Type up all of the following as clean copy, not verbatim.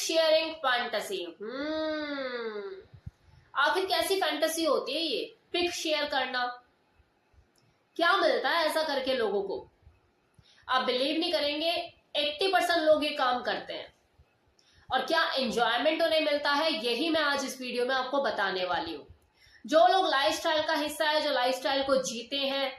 Sharing fantasy. आखिर कैसी fantasy होती है ये पिक शेयर करना? क्या मिलता है ऐसा करके लोगों को? आप बिलीव नहीं करेंगे, 80% लोग ये काम करते हैं। और क्या एंजॉयमेंट उन्हें मिलता है, यही मैं आज इस वीडियो में आपको बताने वाली हूँ। जो लोग लाइफस्टाइल का हिस्सा है, जो लाइफस्टाइल को जीते हैं,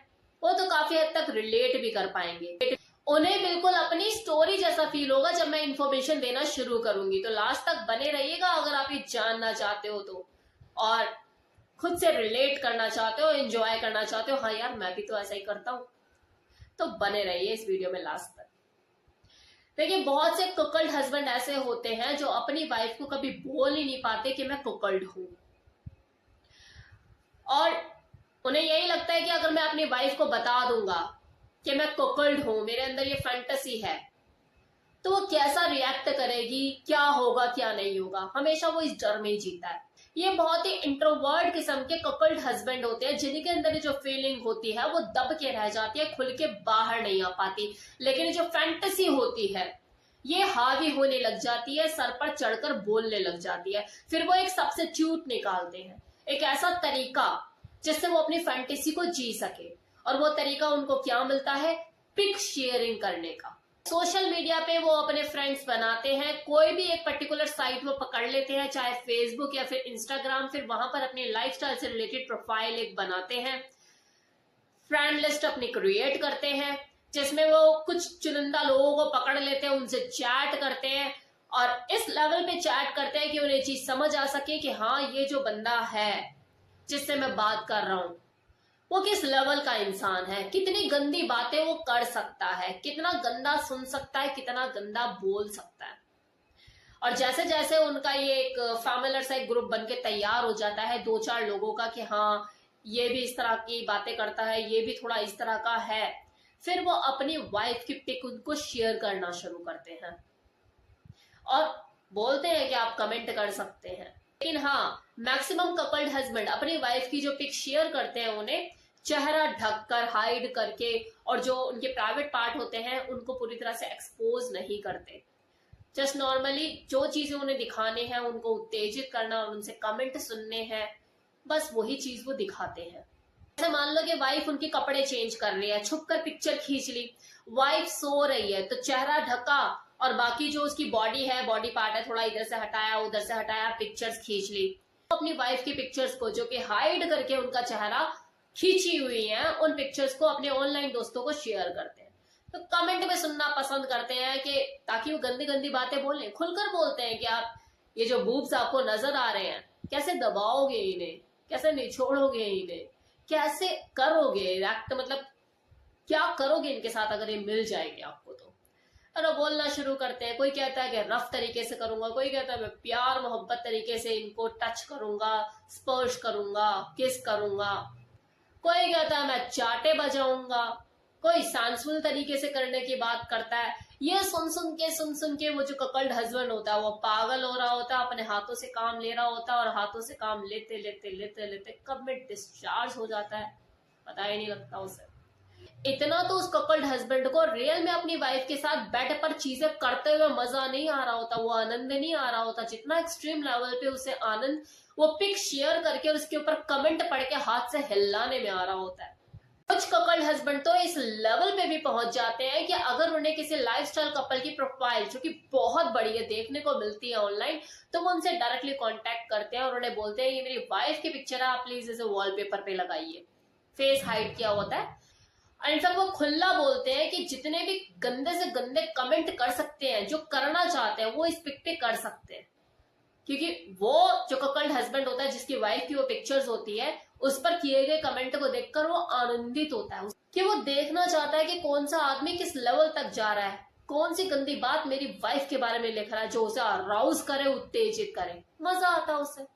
वो तो काफी हद तक रिलेट भी कर पाएंगे। उन्हें बिल्कुल अपनी स्टोरी जैसा फील होगा जब मैं इन्फॉर्मेशन देना शुरू करूंगी। तो लास्ट तक बने रहिएगा अगर आप ये जानना चाहते हो तो, और खुद से रिलेट करना चाहते हो, एंजॉय करना चाहते हो। हाँ यार, मैं भी तो ऐसा ही करता हूं। तो बने रहिए इस वीडियो में लास्ट तक। देखिए, बहुत से कुकल्ड हस्बैंड ऐसे होते हैं जो अपनी वाइफ को कभी बोल ही नहीं पाते कि मैं कुकल्ड हूं, और उन्हें यही लगता है कि अगर मैं अपनी वाइफ को बता दूंगा कि मैं कुकल्ड हूं, मेरे अंदर ये फैंटेसी है, तो वो कैसा रिएक्ट करेगी, क्या होगा क्या नहीं होगा। हमेशा वो इस डर में ही जीता है। ये बहुत ही इंट्रोवर्ट किस्म के कपल्ड हस्बैंड होते हैं, जिनके अंदर जो फीलिंग होती है वो दब के रह जाती है, खुल के बाहर नहीं आ पाती। लेकिन जो फैंटेसी होती है ये हावी होने लग जाती है, सर पर चढ़कर बोलने लग जाती है। फिर वो एक सब्स्टिट्यूट निकालते हैं, एक ऐसा तरीका जिससे वो अपनी फैंटेसी को जी सके। और वो तरीका उनको क्या मिलता है? पिक शेयरिंग करने का। सोशल मीडिया पे वो अपने फ्रेंड्स बनाते हैं, कोई भी एक पर्टिकुलर साइट वो पकड़ लेते हैं, चाहे फेसबुक या फिर इंस्टाग्राम, फिर वहां पर अपने लाइफस्टाइल से रिलेटेड प्रोफाइल एक बनाते हैं, फ्रेंड लिस्ट अपनी क्रिएट करते हैं, जिसमें वो कुछ चुनिंदा लोगों को पकड़ लेते हैं, उनसे चैट करते हैं, और इस लेवल पे चैट करते हैं कि उन्हें चीज समझ आ सके कि हाँ, ये जो बंदा है जिससे मैं बात कर रहा हूं वो किस लेवल का इंसान है, कितनी गंदी बातें वो कर सकता है, कितना गंदा सुन सकता है, कितना गंदा बोल सकता है। और जैसे जैसे उनका ये एक फैमिलर सा एक ग्रुप बनके तैयार हो जाता है 2-4 लोगों का कि हाँ, ये भी इस तरह की बातें करता है, ये भी थोड़ा इस तरह का है, फिर वो अपनी वाइफ की पिक उनको शेयर करना शुरू करते हैं और बोलते हैं कि आप कमेंट कर सकते हैं। लेकिन हाँ, मैक्सिमम कपल्ड हस्बैंड अपनी वाइफ की जो पिक शेयर करते हैं उन्हें चेहरा ढककर, हाइड करके, और जो उनके प्राइवेट पार्ट होते हैं उनको पूरी तरह से एक्सपोज नहीं करते। जस्ट नॉर्मली जो चीजें उन्हें दिखाने हैं, उनको उत्तेजित करना और उनसे कमेंट सुनने हैं, बस वही चीज वो दिखाते हैं। जैसे मान लो कि वाइफ उनके कपड़े चेंज कर रही है, छुपकर पिक्चर खींच ली। वाइफ सो रही है तो चेहरा ढका और बाकी जो उसकी बॉडी है, बॉडी पार्ट है, थोड़ा इधर से हटाया उधर से हटाया, पिक्चर्स खींच ली। अपनी वाइफ की पिक्चर्स को जो कि हाइड करके उनका चेहरा खींची हुई है, उन पिक्चर्स को अपने ऑनलाइन दोस्तों को शेयर करते हैं। तो कमेंट में सुनना पसंद करते हैं कि ताकि वो गंदी गंदी बातें बोलें। खुलकर बोलते हैं कि आप ये जो बूब्स आपको नजर आ रहे हैं, कैसे दबाओगे इन्हें, कैसे निछोड़ोगे इन्हें, कैसे करोगे रिएक्ट, मतलब क्या करोगे इनके साथ अगर ये मिल जाएंगे आपको तो। और वो बोलना शुरू करते हैं। कोई कहता है कि रफ तरीके से करूंगा, कोई कहता है मैं प्यार मोहब्बत तरीके से इनको टच करूंगा, स्पर्श करूंगा, किस करूंगा, कोई कहता है मैं चाटे बजाऊंगा, कोई सेंसुअल तरीके से करने की बात करता है। ये सुन सुन के वो जो कपल्ड हस्बैंड होता है वो पागल हो रहा होता है, अपने हाथों से काम ले रहा होता है, और हाथों से काम लेते लेते लेते लेते कब में डिस्चार्ज हो जाता है पता ही नहीं लगता उसे। इतना तो उस कपल्ड हस्बैंड को रियल में अपनी वाइफ के साथ बेड पर चीजें करते हुए मजा नहीं आ रहा होता, वो आनंद नहीं आ रहा होता, जितना एक्सट्रीम लेवल पे उसे आनंद वो पिक शेयर करके और उसके ऊपर कमेंट पढ़ के हाथ से हिलाने में आ रहा होता है। कुछ कपल्ड हस्बैंड तो इस लेवल पे भी पहुंच जाते हैं कि अगर उन्हें किसी लाइफस्टाइल कपल की प्रोफाइल जो कि बहुत बड़ी है देखने को मिलती है ऑनलाइन, तो वो उनसे डायरेक्टली कांटेक्ट करते हैं और उन्हें बोलते हैं ये मेरी वाइफ की पिक्चर है, आप प्लीज इसे वॉलपेपर पे लगाइए। फेस हाइड किया होता है। इनफैक्ट वो खुला बोलते हैं कि जितने भी गंदे से गंदे कमेंट कर सकते हैं, जो करना चाहते हैं वो इस पिक पे कर सकते हैं, क्योंकि वो जो कपल्ड हस्बैंड होता है जिसकी वाइफ की वो पिक्चर्स होती है, उस पर किए गए कमेंट को देखकर वो आनंदित होता है कि वो देखना चाहता है कि कौन सा आदमी किस लेवल तक जा रहा है, कौन सी गंदी बात मेरी वाइफ के बारे में लिख रहा है जो उसे अराउज करे, उत्तेजित करे, मजा आता है उसे।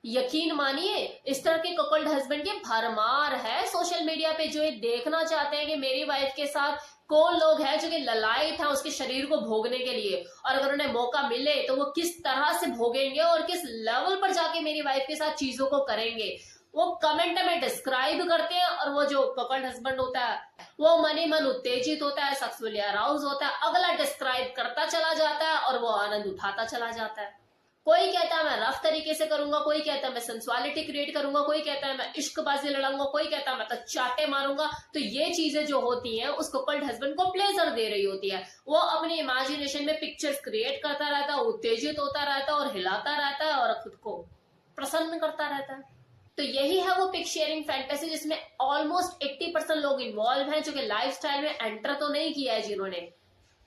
यकीन मानिए, इस तरह के कपल्ड हस्बैंड की भरमार है सोशल मीडिया पे, जो ये देखना चाहते हैं कि मेरी वाइफ के साथ कौन लोग हैं जो कि ललायत है उसके शरीर को भोगने के लिए, और अगर उन्हें मौका मिले तो वो किस तरह से भोगेंगे और किस लेवल पर जाके मेरी वाइफ के साथ चीजों को करेंगे। वो कमेंट में डिस्क्राइब करते हैं, और वो जो कपल्ड हस्बैंड होता है वो मनी मन उत्तेजित होता है, सेक्सुअली अराउज होता है, अगला डिस्क्राइब करता चला जाता है और वो आनंद उठाता चला जाता है। कोई कहता है मैं रफ तरीके से करूंगा, कोई कहता है मैं सेंसुअलिटी क्रिएट करूंगा, कोई कहता है मैं इश्कबाजी लड़ाऊंगा, कोई कहता है मैं तो चाटे मारूंगा। तो ये चीजें जो होती हैं उस कपल्ड हस्बैंड को प्लेजर दे रही होती है। वो अपनी इमेजिनेशन में पिक्चर्स क्रिएट करता रहता है, उत्तेजित होता रहता है और हिलाता रहता है और खुद को प्रसन्न करता रहता है। तो यही है वो पिक शेयरिंग फैंटेसी जिसमें ऑलमोस्ट 80% लोग इन्वॉल्व हैं, जो कि लाइफस्टाइल में एंटर तो नहीं किया है, जिन्होंने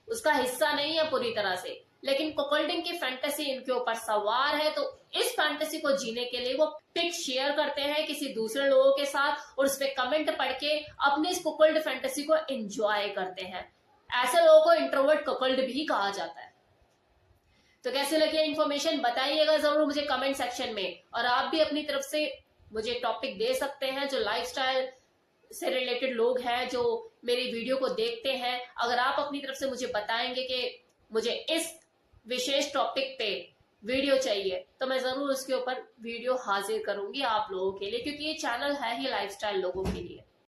उसका हिस्सा नहीं है पूरी तरह से, लेकिन कुकल्डिंग की फैंटेसी इनके ऊपर सवार है। तो इस फैंटेसी को जीने के लिए वो पिक शेयर करते हैं किसी दूसरे लोगों के साथ और उस पर कमेंट पढ़ के अपने इस कुकल्ड फैंटेसी को एंजॉय करते हैं। ऐसे लोगों को इंट्रोवर्ट कुकल्ड भी कहा जाता है। तो कैसे लगी इन्फॉर्मेशन बताइएगा जरूर मुझे कमेंट सेक्शन में, और आप भी अपनी तरफ से मुझे टॉपिक दे सकते हैं। जो लाइफस्टाइल से रिलेटेड लोग हैं जो मेरी वीडियो को देखते हैं, अगर आप अपनी तरफ से मुझे बताएंगे कि मुझे इस विशेष टॉपिक पे वीडियो चाहिए, तो मैं जरूर उसके ऊपर वीडियो हाजिर करूंगी आप लोगों के लिए, क्योंकि ये चैनल है ही लाइफस्टाइल लोगों के लिए।